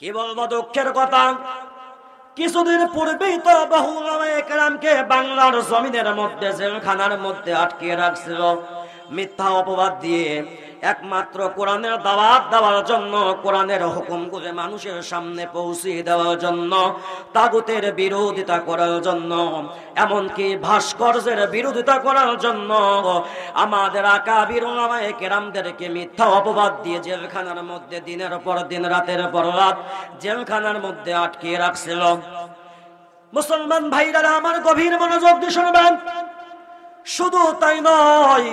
কি বলবো দুঃখের কথা, কিছুদিন পূর্বেই তো বহু উলামায়ে কেরামকে বাংলার জমিনের মধ্যে জেলখানার মধ্যে আটকে রাখছিল মিথ্যা অপবাদ দিয়ে, একমাত্র কোরআনের দাওয়াত দেওয়ার জন্য, কোরআনের হুকুমগুলো মানুষের সামনে পৌঁছে দেওয়ার জন্য, তাগুতের বিরোধিতা করার জন্য, এমনকি ভাস্কর্যের বিরোধিতা করার জন্য আমাদের আকাবির উলামায়ে কেরামদেরকে মিথ্যা অপবাদ দিয়ে জেলখানার মধ্যে দিনের পর দিন, রাতের পর রাত জেলখানার মধ্যে আটকে রাখছিল। মুসলমান ভাইরা আমার গভীর মনোযোগ দিয়ে শুনবেন, শুধু তাই নয়,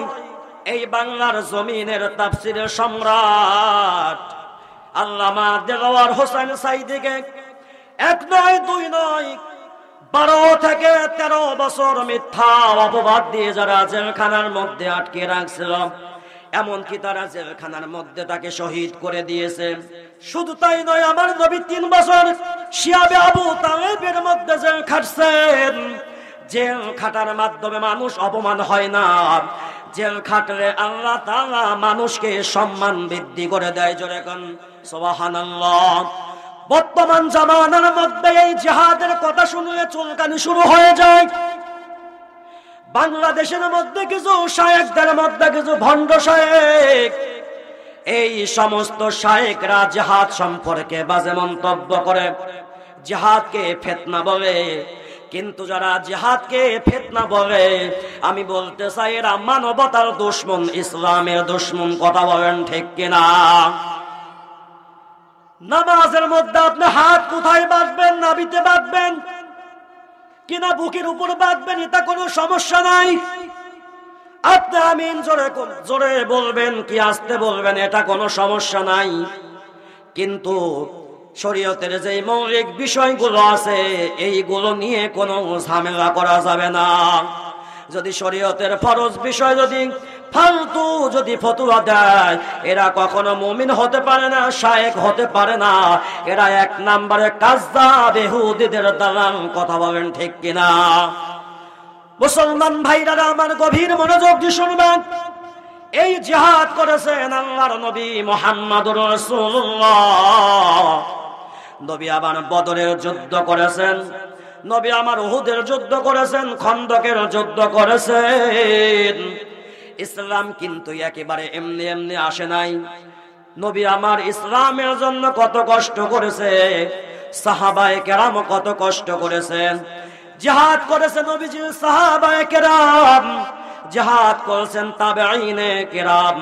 এই বাংলার জমিনের তাফসীরের সম্রাট আল্লামা দেওয়ার হোসেন সাইদিকে 1 নয় 2 নয় 12 থেকে 13 বছর মিথ্যা অপবাদ দিয়ে যারা জেলখানার মধ্যে আটকে রাখছিল, এমনকি তারা জেলখানার মধ্যে তাকে শহীদ করে দিয়েছে। শুধু তাই নয়, আমার নবী 3 বছর শিয়াবে আবু তালেবের মধ্যে জেল খাটছেন। জেল খাটার মাধ্যমে মানুষ অপমান হয় না, জেল খাটলে আল্লাহ তাআলা মানুষকে সম্মান বৃদ্ধি করে দেয়। জোরে কোন সুবহানাল্লাহ। বর্তমান জামানার মধ্যে এই জিহাদের কথা শুনলে চুলকানি শুরু হয়ে যায়। বাংলাদেশের মধ্যে কিছু শায়েখদের মধ্যে কিছু ভণ্ড শায়েখ, এই সমস্ত শায়েখরা জিহাদ সম্পর্কে বাজে মন্তব্য করে, জিহাদকে ফিতনা বলে। কিন্তু যারা জিহাদকে ফিতনা বলে, আমি বলতে চাই এরা মানবতার দুশমন, ইসলামের দুশমন। কথা বলেন ঠিক কিনা? নামাজের মধ্যে আপনি হাত কোথায় বাঁধবেন? নাভিতে বাঁধবেন কিনা বুকের উপর বাঁধবেন, এটা কোনো সমস্যা নাই। আপনি আমিন জোরে জোরে বলবেন কি আস্তে বলবেন, এটা কোনো সমস্যা নাই। কিন্তু শরীয়তের যে মৌলিক বিষয়গুলো আছে, এইগুলো নিয়ে কোনো ঝামেলা করা যাবে না। যদি শরীয়তের ফরজ বিষয় যদি ফালতু যদি ফতোয়া দেয়, এরা কখনো মুমিন হতে পারে না, শায়েখ হতে পারে না। এরা 1 নম্বরে কাযযাব, ইহুদিদের দালাল। কথা বলেন ঠিক কিনা? মুসলমান ভাইরা আমার গভীর মনোযোগ দিয়ে শুনবেন, এই জিহাদ করেছেন আল্লাহর নবী মুহাম্মদুর রাসূলুল্লাহ। নবী আমার বদরের যুদ্ধ করেছেন, নবী আমার উহুদের যুদ্ধ করেছেন, খন্দকের যুদ্ধ করেছেন। ইসলাম কিন্তু একেবারে এমনি এমনি আসে নাই। নবী আমার ইসলামের জন্য কত কষ্ট করেছে, সাহাবায়ে কেরাম কত কষ্ট করেছেন। জিহাদ করেছে নবীজি, সাহাবায়ে কেরাম জিহাদ করেছেন, তাবেঈনে কেরাম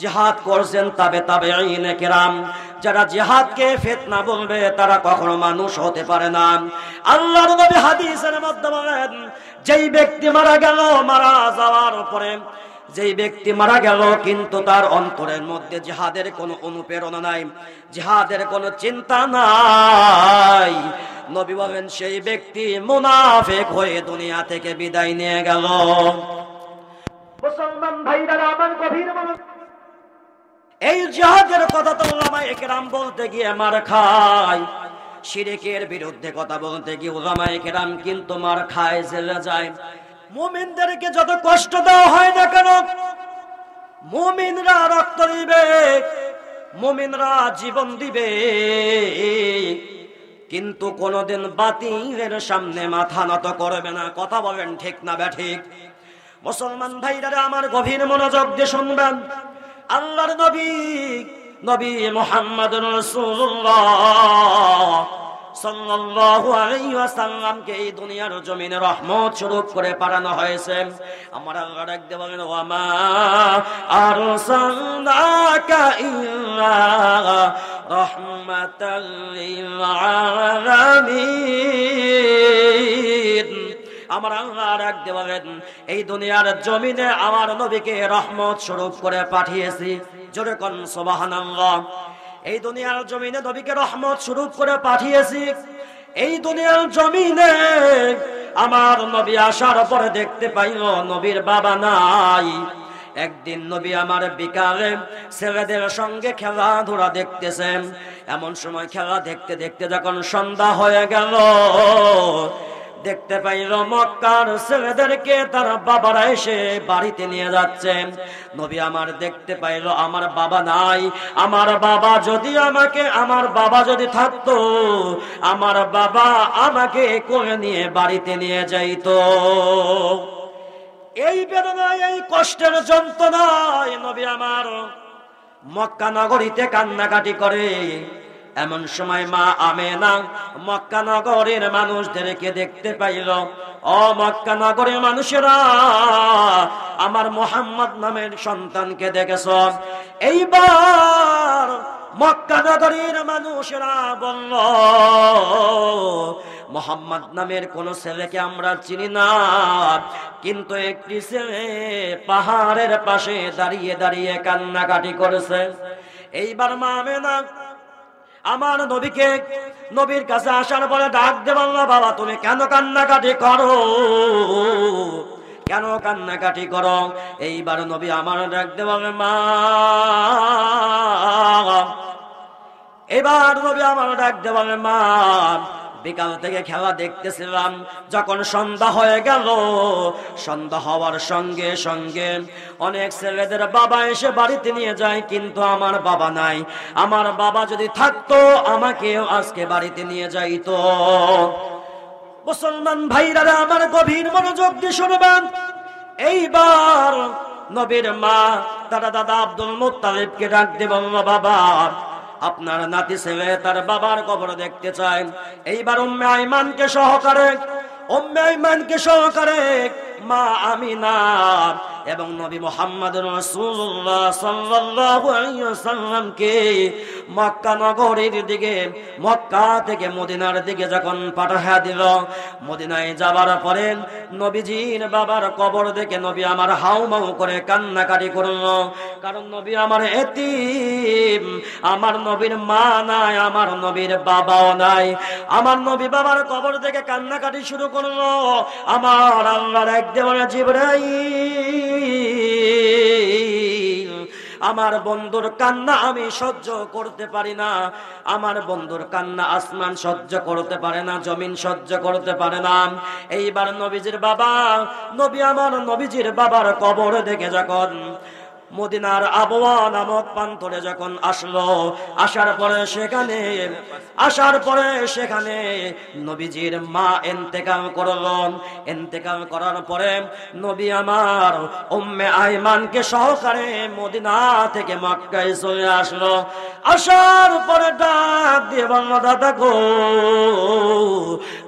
জিহাদ করেছেন, তাবেঈনে কেরাম। যারা জিহাদকে ফিতনা বলবে তারা কখনো মানুষ হতে পারে না। আল্লাহর নবী হাদিসের মধ্যে বলেন, যেই ব্যক্তি মারা গেল, মারা যাওয়ার পরে যেই ব্যক্তি মারা গেল কিন্তু তার অন্তরের মধ্যে জিহাদের কোনো অনুপ্রেরণা নাই, জিহাদের কোনো চিন্তা নাই, নবী বলেন সেই ব্যক্তি মুনাফিক হয়ে দুনিয়া থেকে বিদায় নিয়ে গেল। মুসলমান ভাইরা আমার গভীর মনোযোগ, এই জিহাদের কথা তো উলামায়ে কেরাম বলতে গিয়ে মার খায়, শিরকের বিরুদ্ধে কথা বলতে গিয়ে উলামায়ে কেরাম কিন্তু মার খায়, জেলে যায়। মুমিনদেরকে যত কষ্ট দেওয়া হয় না কেন, মুমিনরা রক্ত দিবে, মুমিনরা জীবন দিবে, কিন্তু কোনদিন বাতিলের সামনে মাথা নত করবে না। কথা বলেন ঠিক না ব্যাঠিক? মুসলমান ভাইরা আমার গভীর মনোযোগ দিয়ে শুনবেন, আল্লাহর নবী মুহাম্মদুর রাসূলুল্লাহ সাল্লাল্লাহু আলাইহি ওয়াসাল্লামকে এই দুনিয়ার জমিনে রহমত স্বরূপ করে পাঠানো হয়েছে। আমার আল্লাহ ডাকতে বলেন, ওয়া মা আরসালনাকা ইল্লা রাহমাতাল লিল আলামিন। আমার আল্লাহ ডাকতে বলেন, এই দুনিয়ার জমিনে আমার নবীকে রহমত স্বরূপ করে পাঠিয়েছি। জোরে কোন সুবহানাল্লাহ। এই দুনিয়ার জমিনে নবীকে রহমত স্বরূপ করে পাঠিয়েছি। এই দুনিয়ার জমিনে আমার নবী আসার পরে দেখতে পাইল নবীর বাবা নাই। একদিন নবী আমার বিকালে ছেলেদের সঙ্গে খেলাধুলা দেখতেছেন। এমন সময় খেলা দেখতে দেখতে যখন সন্ধ্যা হয়ে গেল, দেখতে পাইল মক্কার ছেলেদেরকে তার বাবারা এসে বাড়িতে নিয়ে যাচ্ছে। নবী আমার দেখতে পাইল আমার বাবা নাই। আমার বাবা যদি থাকতো, আমার বাবা আমাকে কোলে নিয়ে বাড়িতে নিয়ে যাইতো। এই বেদনায়, এই কষ্টের যন্ত্রণায় নবী আমার মক্কা নগরীতে কান্নাকাটি করে। এমন সময় মা আমেনা মক্কা নগরের মানুষদেরকে দেখতে পাইল। ও মক্কা নগরের মানুষেরা, আমার মুহাম্মদ নামের সন্তানকে দেখেছ? এইবার মক্কা নগরীর মানুষেরা বলল, মুহাম্মদ নামের কোন ছেলেকে আমরা চিনি না, কিন্তু একটি ছেলে পাহাড়ের পাশে দাঁড়িয়ে দাঁড়িয়ে কান্নাকাটি করেছে। এইবার মা আমেনা আমার নবীর কাছে আসার পরে ডাক দে বলল, বাবা তুমি কেন কান্নাকাটি করো, কেন কান্নাকাটি করো? এইবার নবী আমার ডাক দে বলে, মা। এবার নবী আমার ডাক দে বলে, মা বিকাল থেকে খেলা দেখতেছিলাম, যখন সন্ধ্যা হয়ে গেল, সন্ধ্যা হওয়ার সঙ্গে সঙ্গে অনেক ছেলেদের বাবা এসে বাড়িতে নিয়ে যায়, কিন্তু আমার বাবা নাই। আমার বাবা যদি থাকতো আমাকেও আজকে বাড়িতে নিয়ে যাইতো। মুসলমান ভাইরা আমার গভীর মনোযোগ দিয়ে শুনবেন। এইবার নবীর মা তার দাদা আব্দুল মুত্তালিবকে ডাক দিয়ে বলল, বাবা আপনার নাতি ছেলে তার বাবার কবর দেখতে চায়। এইবার উম্মে আইমানকে সহকারে মা আমিনা এবং নবী মুহাম্মদুর রাসূলুল্লাহ সাল্লাল্লাহু আলাইহি ওয়াসাল্লামকে মক্কা নগরীর দিকে, মক্কা থেকে মদিনার দিকে যখন পাঠায়া দিল, মদিনায় যাবার পরে নবীজির বাবার কবর দেখে নবী আমার হাউমাউ করে কান্নাকাটি করল। কারণ নবী আমার এতিম, আমার নবীর মা নাই, আমার নবীর বাবাও নাই। আমার নবী বাবার কবর দেখে কান্নাকাটি শুরু করলো। আমার আল্লাহর এক দেওয়া জিবরাইল, আমার বন্ধুর কান্না আমি সহ্য করতে পারি না। আমার বন্ধুর কান্না আসমান সহ্য করতে পারে না, জমিন সহ্য করতে পারে না। এইবার নবীজির বাবার কবর দেখে যখন মদিনার আবওয়া নামক প্রান্তরে যখন আসলো, আসার পরে সেখানে নবীজির মা ইন্তেকাল করলেন। ইন্তেকাল করার পরে নবী আমার উম্মে আইমানকে সহকারে মদিনা থেকে মক্কায় চলে আসলো। আসার পরে ডাক দিয়ে বলল, দাদা গো,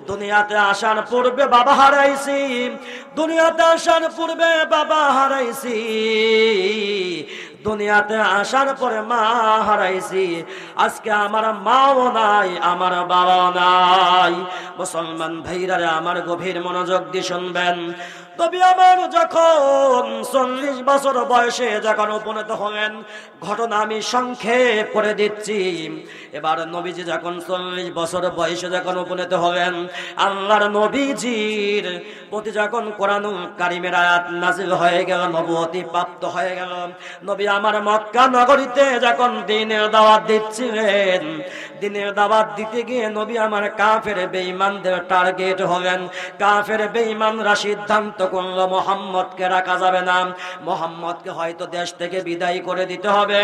দুনিয়াতে আসার পূর্বে বাবা হারাইছি, দুনিয়াতে আসার পূর্বে বাবা হারাইছি, দুনিয়াতে আসার পরে মা হারাইছি, আজকে আমার মাও নাই, আমার বাবাও নাই। মুসলমান ভাইরা আমার গভীর মনোযোগ দিয়ে শুনবেন। তবে আমার যখন 40 বছর বয়সে যখন উপনীত হলেন, ঘটনা আমি সংক্ষেপ করে দিচ্ছি। এবার নবীজি যখন 40 বছর বয়সে যখন উপনীত হলেন, আল্লাহর নবীজির প্রতি যখন কোরআনুল কারীমের আয়াত নাযিল হয়ে গেল, নবুয়তি প্রাপ্ত হয়ে গেল, নবী আমার মক্কা নগরীতে যখন দ্বীনের দাওয়াত দিচ্ছিলেন, দ্বীনের দাওয়াত দিতে গিয়ে নবী আমার কাফের বেঈমানদের টার্গেট হলেন। কাফের বেঈমানরা সিদ্ধান্ত করল, মুহাম্মদকে রাখা যাবে না, মুহাম্মদকে হয়তো দেশ থেকে বিদায় করে দিতে হবে,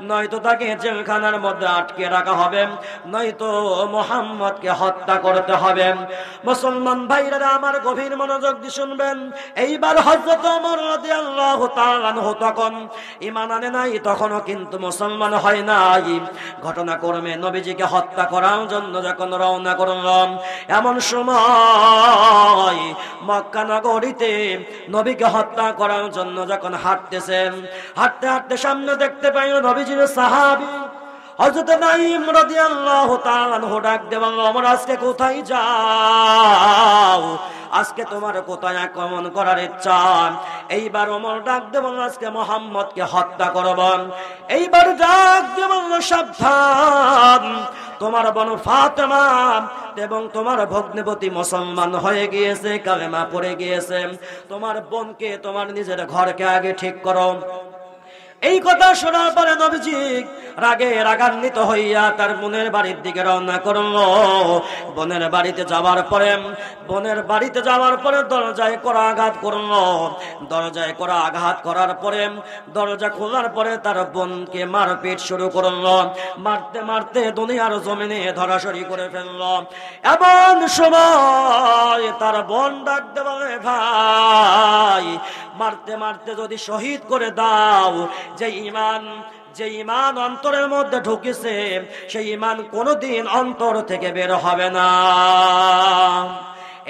নয়তো তাকে জেলখানার মধ্যে আটকে রাখা হবে, নয়তো মুহাম্মদকে হত্যা করতে হবে। মুসলমান ভাইরা আমার গভীর মনোযোগ দিয়ে শুনবেন। এইবার হযরত ওমর রাদিয়াল্লাহু তাআলা আনহু তখন ঈমান আনে নাই, তখনও কিন্তু মুসলমান হয় নাই। ঘটনাক্রমে নবীজিকে হত্যা করার জন্য যখন রওনা করলাম, এমন সময় মক্কা নগরীতে নবীকে হত্যা করার জন্য যখন হাঁটতেছেন, হাঁটতে হাঁটতে সামনে দেখতে পাই নবীজির সাহাবী হযরত নাঈম রাদিয়াল্লাহু তাআলা আনহু ডাক দিয়ে বলল, ওমর আজকে কোথায় যাও, আজকে তোমার কোথায় আক্রমণ করার ইচ্ছা? এইবার ওমর ডাক দিয়ে বলল, আজকে মুহাম্মদকে হত্যা করব। এইবার ডাক দিয়ে বলল, সাবধান, তোমার বোন ফাতেমা এবং তোমার ভগ্নিপতি মুসলমান হয়ে গিয়েছে, কালেমা পড়ে গিয়েছে, তোমার বোনকে, তোমার নিজের ঘরকে আগে ঠিক করো। এই কথা শোনার পরে নবীজি রাগে রাগান্বিত হইয়া তার বোনের বাড়ির দিকে রওনা করলো। বোনের বাড়িতে যাওয়ার পরে দরজায় করা আঘাত করলো। দরজায় করা আঘাত করার পরে দরজা খোলার পরে তার বোনকে মারপিট শুরু করলো। মারতে মারতে দুনিয়ার জমিনে ধরাশায়ী করে ফেললো। এমন সময় তার বোন ডাকতে বলে, ভাই মারতে মারতে যদি শহীদ করে দাও, যে ঈমান অন্তরের মধ্যে ঢুকেছে সেই ঈমান কোনোদিন অন্তর থেকে বের হবে না।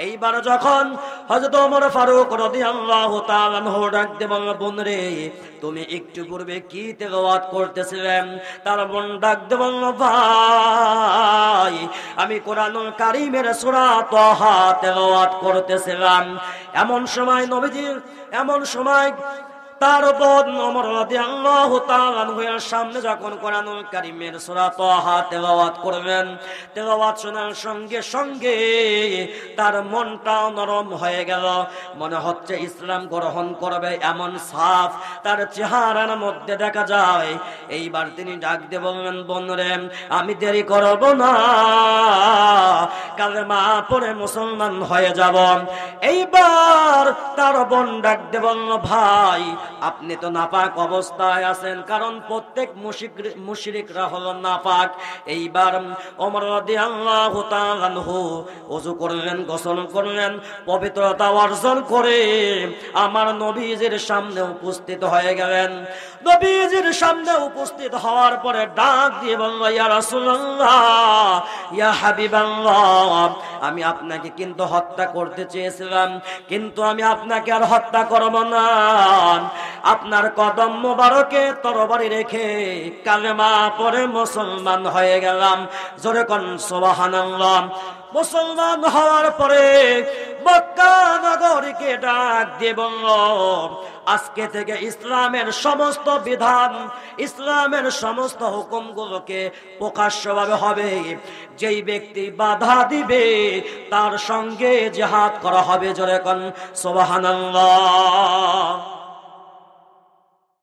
এইবার যখন হযরত ওমর ফারুক রাদিয়াল্লাহু তাআলা আনহু ডাকতে বলল, বোন রে তুমি একটু পূর্বে কি তেলাওয়াত করতেছিলেন? তার বোন ডাকতে বলল, ভাই আমি কোরআনুল কারীমের সূরা তাহা তেলাওয়াত করতেছিলাম। এমন সময় তার বোন ওমর রাদিয়াল্লাহু তাআলা আনহুর সামনে যখন কোরআনুল কারীমের সূরা তাহা তেলাওয়াত করবেন, তেলাওয়াত শোনার সঙ্গে সঙ্গে তার মনটা নরম হয়ে গেল। মনে হচ্ছে ইসলাম গ্রহণ করবে, এমন সাফ তার চেহারার মধ্যে দেখা যায়। এইবার তিনি ডাক দিয়ে বললেন, বোন রে আমি দেরি করব না, কালেমা পড়ে মুসলমান হয়ে যাব। এইবার তার বোন ডাক দিয়ে বলল, ভাই আপনি তো নাপাক অবস্থায় আছেন, কারণ প্রত্যেক মুশরিকরা হলো নাপাক। এইবার ওমর রাদিয়াল্লাহু তাআলা আনহু ওযু করলেন, গোসল করলেন, পবিত্রতা অর্জন করে আমার নবীজির সামনে উপস্থিত হয়ে গেলেন। নবীজির সামনে উপস্থিত হওয়ার পরে ডাক দিয়ে বলল, ইয়া রাসূলুল্লাহ, ইয়া হাবিবাল্লাহ, আমি আপনাকে কিন্তু হত্যা করতে চেয়েছিলাম, কিন্তু আমি আপনাকে আর হত্যা করব না। আপনার কদম মোবারকে তরবারি রেখে কালেমা পড়ে মুসলমান হয়ে গেলাম। জোরে কোন সুবহানাল্লাহ। মুসলমান হওয়ার পরে মক্কা নগরীকে ডাক দিয়ে বলল, আজকে থেকে ইসলামের সমস্ত বিধান, ইসলামের সমস্ত হুকুমগুলোকে প্রকাশ্যভাবে হবে। যেই ব্যক্তি বাধা দিবে তার সঙ্গে জিহাদ করা হবে। জোরে কোন সুবহানাল্লাহ।